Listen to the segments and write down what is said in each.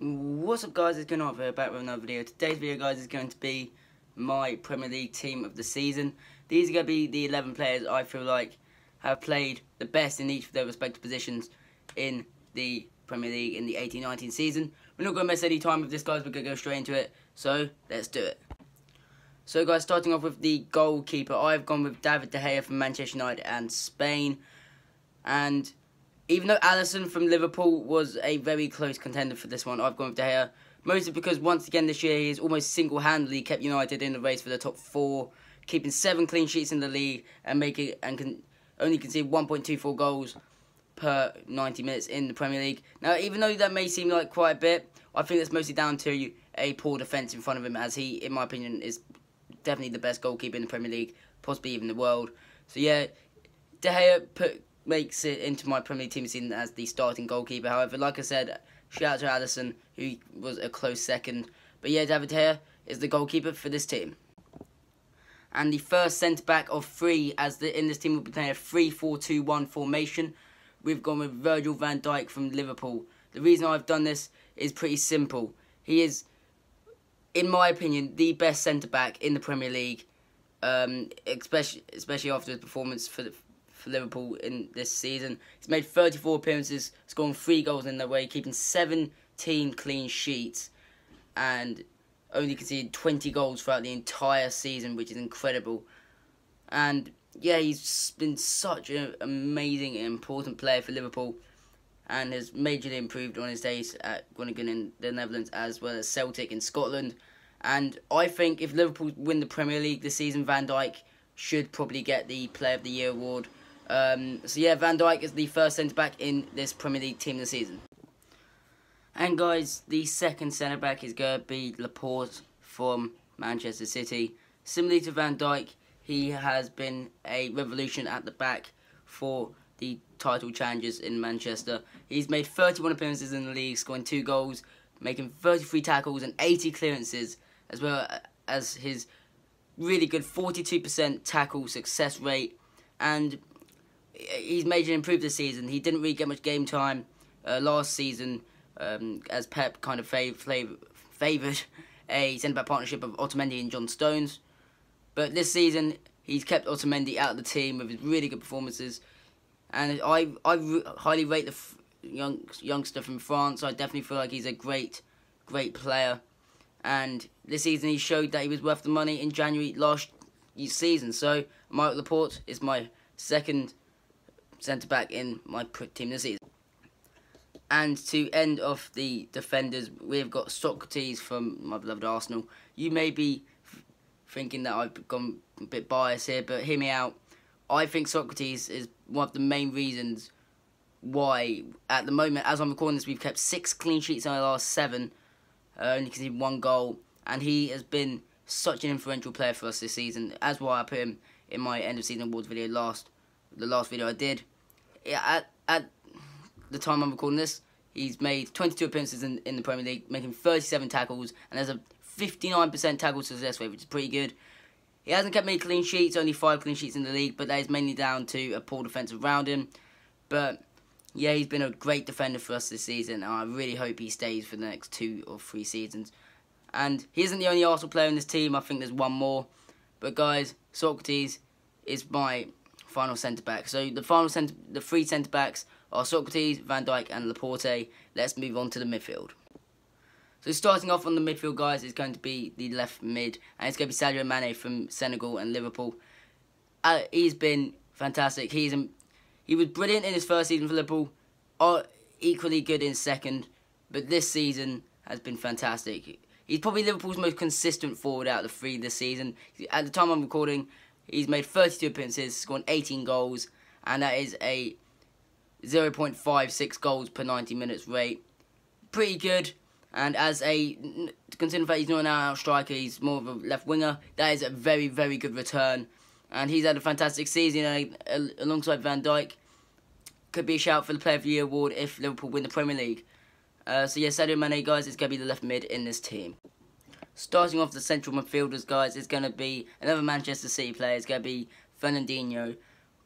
What's up, guys? It's going on here, back with another video. Today's video, guys, is going to be my Premier League team of the season. These are going to be the 11 players I feel like have played the best in each of their respective positions in the Premier League in the 18-19 season. We're not going to mess any time with this, guys. We're going to go straight into it. So, let's do it. So, guys, starting off with the goalkeeper, I've gone with David De Gea from Manchester United and Spain. And even though Alisson from Liverpool was a very close contender for this one, I've gone with De Gea. Mostly because, once again, this year he has almost single-handedly kept United in the race for the top 4, keeping 7 clean sheets in the league and only concede 1.24 goals per 90 minutes in the Premier League. Now, even though that may seem like quite a bit, I think that's mostly down to a poor defence in front of him, as he, in my opinion, is definitely the best goalkeeper in the Premier League, possibly even the world. So, yeah, De Gea makes it into my Premier League team season as the starting goalkeeper. However, like I said, shout out to Alisson, who was a close second. But yeah, David De Gea is the goalkeeper for this team. And the first centre-back of 3, in this team will be playing a 3-4-2-1 formation. We've gone with Virgil van Dijk from Liverpool. The reason I've done this is pretty simple. He is, in my opinion, the best centre-back in the Premier League, especially after his performance for Liverpool in this season. He's made 34 appearances, scoring 3 goals in their way, keeping 17 clean sheets, and only conceded 20 goals throughout the entire season, which is incredible. And yeah, he's been such an amazing and important player for Liverpool, and has majorly improved on his days at Groningen in the Netherlands, as well as Celtic in Scotland. And I think if Liverpool win the Premier League this season, Van Dijk should probably get the Player of the Year award. So yeah, Van Dijk is the first centre-back in this Premier League team this season. And guys, the second centre-back is going to be Laporte from Manchester City. Similarly to Van Dijk, he has been a revolution at the back for the title challengers in Manchester. He's made 31 appearances in the league, scoring 2 goals, making 33 tackles and 80 clearances, as well as his really good 42% tackle success rate. And he's majorly improved this season. He didn't really get much game time last season, as Pep kind of favoured a centre-back partnership of Otamendi and John Stones. But this season, he's kept Otamendi out of the team with his really good performances. And I highly rate the youngster from France. I definitely feel like he's a great player. And this season, he showed that he was worth the money in January last season. So, Marc Laporte is my second centre-back in my team this season. And to end off the defenders, we've got Sokratis from my beloved Arsenal. You may be thinking that I've gone a bit biased here, but hear me out. I think Sokratis is one of the main reasons why, at the moment, as I'm recording this, we've kept 6 clean sheets in our last 7, only conceded 1 goal, and he has been such an influential player for us this season. As why I put him in my end of season awards video the last video I did. At the time I'm recording this, he's made 22 appearances in the Premier League, making 37 tackles, and there's a 59% tackle success rate, which is pretty good. He hasn't kept many clean sheets, only 5 clean sheets in the league, but that is mainly down to a poor defence around him. But yeah, he's been a great defender for us this season, and I really hope he stays for the next 2 or 3 seasons. And he isn't the only Arsenal player in this team. I think there's one more. But guys, Sokratis is my final centre-back. So the 3 centre-backs are Sokratis, Van Dijk and Laporte. Let's move on to the midfield. So starting off on the midfield, guys, is going to be the left mid, and it's going to be Sadio Mane from Senegal and Liverpool. He's been fantastic. He was brilliant in his first season for Liverpool, equally good in second, but this season has been fantastic. He's probably Liverpool's most consistent forward out of the 3 this season. At the time I'm recording, he's made 32 appearances, scored 18 goals, and that is a 0.56 goals per 90 minutes rate. Pretty good. And considering the fact he's not an out-and-out striker, he's more of a left winger, that is a very, very good return. And he's had a fantastic season alongside Van Dijk. Could be a shout for the Player of the Year award if Liverpool win the Premier League. So yeah, Sadio Mane, guys, is going to be the left mid in this team. Starting off the central midfielders, guys, is going to be another Manchester City player. It's going to be Fernandinho,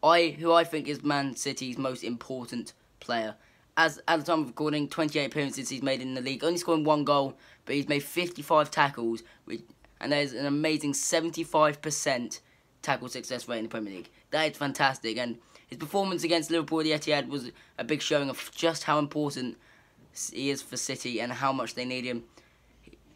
who I think is Man City's most important player. as at the time of recording, 28 appearances he's made in the league, only scoring 1 goal, but he's made 55 tackles, and there's an amazing 75% tackle success rate in the Premier League. That is fantastic, and his performance against Liverpool at the Etihad was a big showing of just how important he is for City and how much they need him.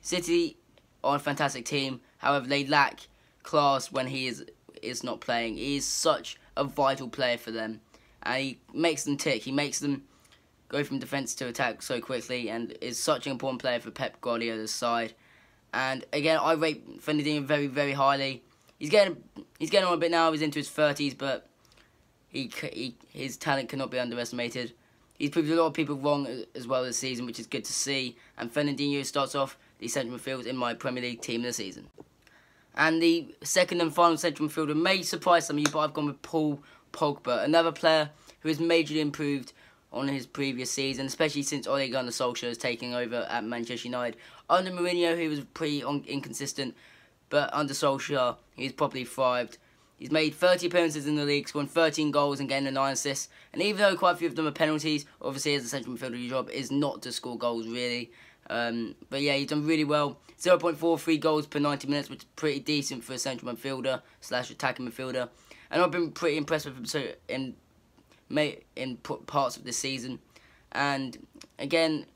City are a fantastic team, however they lack class when he is not playing. He is such a vital player for them, and he makes them tick. He makes them go from defence to attack so quickly, and is such an important player for Pep Guardiola's side. And again, I rate Fernandinho very, very highly. He's getting on a bit now. He's into his 30s, but his talent cannot be underestimated. He's proved a lot of people wrong as well this season, which is good to see. And Fernandinho starts off the central midfield in my Premier League team this season. And the second and final central midfielder may surprise some of you, but I've gone with Paul Pogba, another player who has majorly improved on his previous season, especially since Ole Gunnar Solskjaer is taking over at Manchester United. Under Mourinho, he was pretty inconsistent, but under Solskjaer, he's probably thrived. He's made 30 appearances in the league, scoring 13 goals and getting 9 assists. And even though quite a few of them are penalties, obviously as a central midfielder, your job is not to score goals, really. But yeah, he's done really well. 0.43 goals per 90 minutes, which is pretty decent for a central midfielder / attacking midfielder. And I've been pretty impressed with him in parts of this season. And again,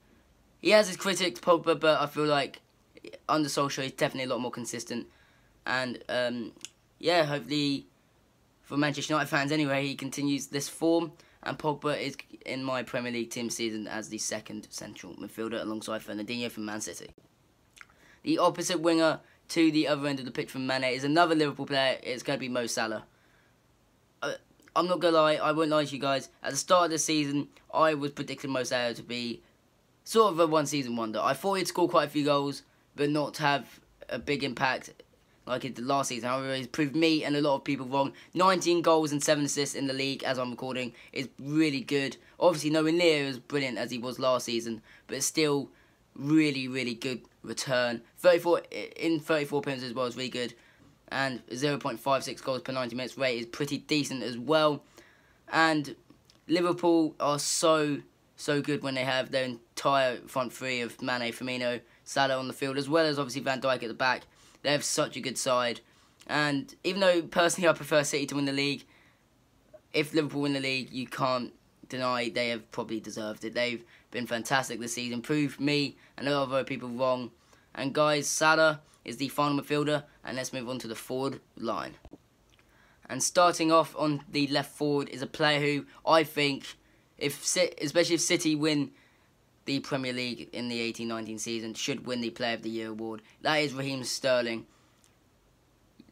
he has his critics, Pogba, but I feel like under Solskjaer he's definitely a lot more consistent. And yeah, hopefully for Manchester United fans anyway, he continues this form. And Pogba is in my Premier League team season as the second central midfielder alongside Fernandinho from Man City. The opposite winger to the other end of the pitch from Mane is another Liverpool player. It's going to be Mo Salah. I'm not going to lie, I won't lie to you guys. At the start of the season, I was predicting Mo Salah to be sort of a one-season wonder. I thought he'd score quite a few goals, but not have a big impact like he did last season. However, he's proved me and a lot of people wrong. 19 goals and 7 assists in the league as I'm recording is really good. Obviously, nowhere near as brilliant as he was last season, but it's still really, really good return. 34 appearances as well is really good. And 0.56 goals per 90 minutes rate is pretty decent as well. And Liverpool are so good when they have their entire front three of Mane, Firmino, Salah on the field, as well as obviously Van Dijk at the back. They have such a good side. And even though personally I prefer City to win the league, if Liverpool win the league, you can't deny they have probably deserved it. They've been fantastic this season, proved me and a lot of other people wrong. And guys, Salah is the final midfielder, and let's move on to the forward line. And starting off on the left forward is a player who I think, especially if City win the Premier League in the 18-19 season, should win the Player of the Year award. That is Raheem Sterling.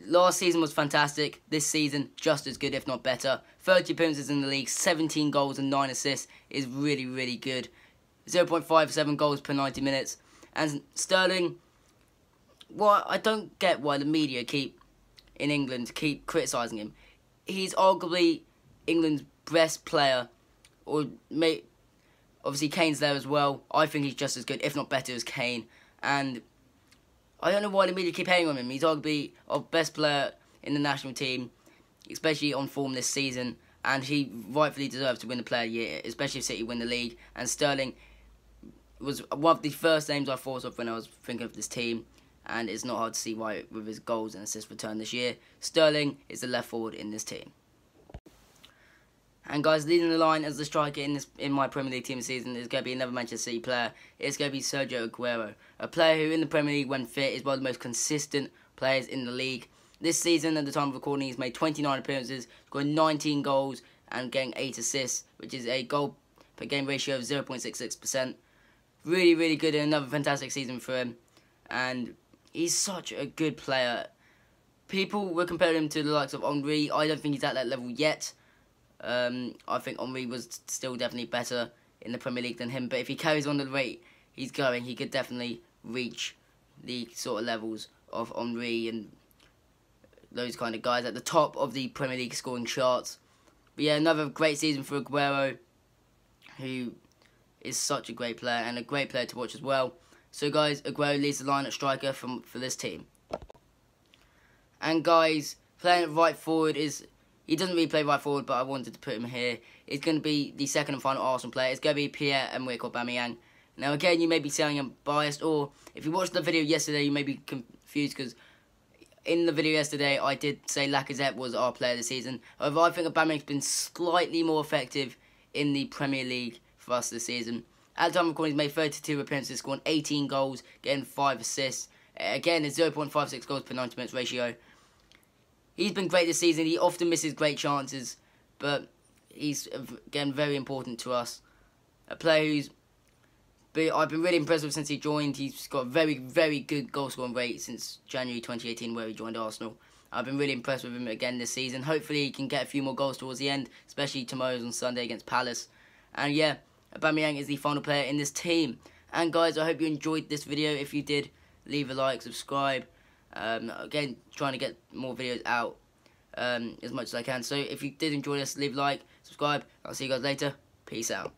Last season was fantastic. This season, just as good, if not better. 30 appearances in the league, 17 goals and 9 assists is really, really good. 0.57 goals per 90 minutes. And Sterling, well, I don't get why the media in England keep criticising him. He's arguably England's best player, or obviously Kane's there as well. I think he's just as good, if not better, as Kane. And I don't know why the media keep hating on him. He's arguably our best player in the national team, especially on form this season. And he rightfully deserves to win the Player of the Year, especially if City win the league. And Sterling was one of the first names I thought of when I was thinking of this team. And it's not hard to see why with his goals and assists return this year. Sterling is the left forward in this team. And guys, leading the line as the striker in my Premier League team this season is going to be another Manchester City player. It's going to be Sergio Aguero, a player who in the Premier League when fit is one of the most consistent players in the league. This season, at the time of recording, he's made 29 appearances, scoring 19 goals and getting 8 assists, which is a goal per game ratio of 0.66%. Really, really good and another fantastic season for him. And he's such a good player. People were comparing him to the likes of Henry. I don't think he's at that level yet. I think Henry was still definitely better in the Premier League than him. But if he carries on the rate he's going, he could definitely reach the sort of levels of Henry and those kind of guys at the top of the Premier League scoring charts. But yeah, another great season for Aguero, who is such a great player and a great player to watch as well. So guys, Aguero leads the line at striker for this team. And guys, playing at right forward is He doesn't really play right forward, but I wanted to put him here. It's going to be the second and final Arsenal player. It's going to be Pierre-Emerick Aubameyang. Now, again, you may be saying I'm biased, or if you watched the video yesterday, you may be confused, because in the video yesterday, I did say Lacazette was our player of the season. However, I think Aubameyang's been slightly more effective in the Premier League for us this season. At the time of recording, he's made 32 appearances, scoring 18 goals, getting 5 assists. Again, a 0.56 goals per 90 minutes ratio. He's been great this season. He often misses great chances, but he's, again, very important to us. A player who's I've been really impressed with since he joined. He's got a very, very good goal-scoring rate since January 2018, where he joined Arsenal. I've been really impressed with him again this season. Hopefully he can get a few more goals towards the end, especially tomorrow's on Sunday against Palace. And yeah, Aubameyang is the final player in this team. And guys, I hope you enjoyed this video. If you did, leave a like, subscribe. Again, trying to get more videos out as much as I can. So if you did enjoy this, leave a like, subscribe. I'll see you guys later. Peace out.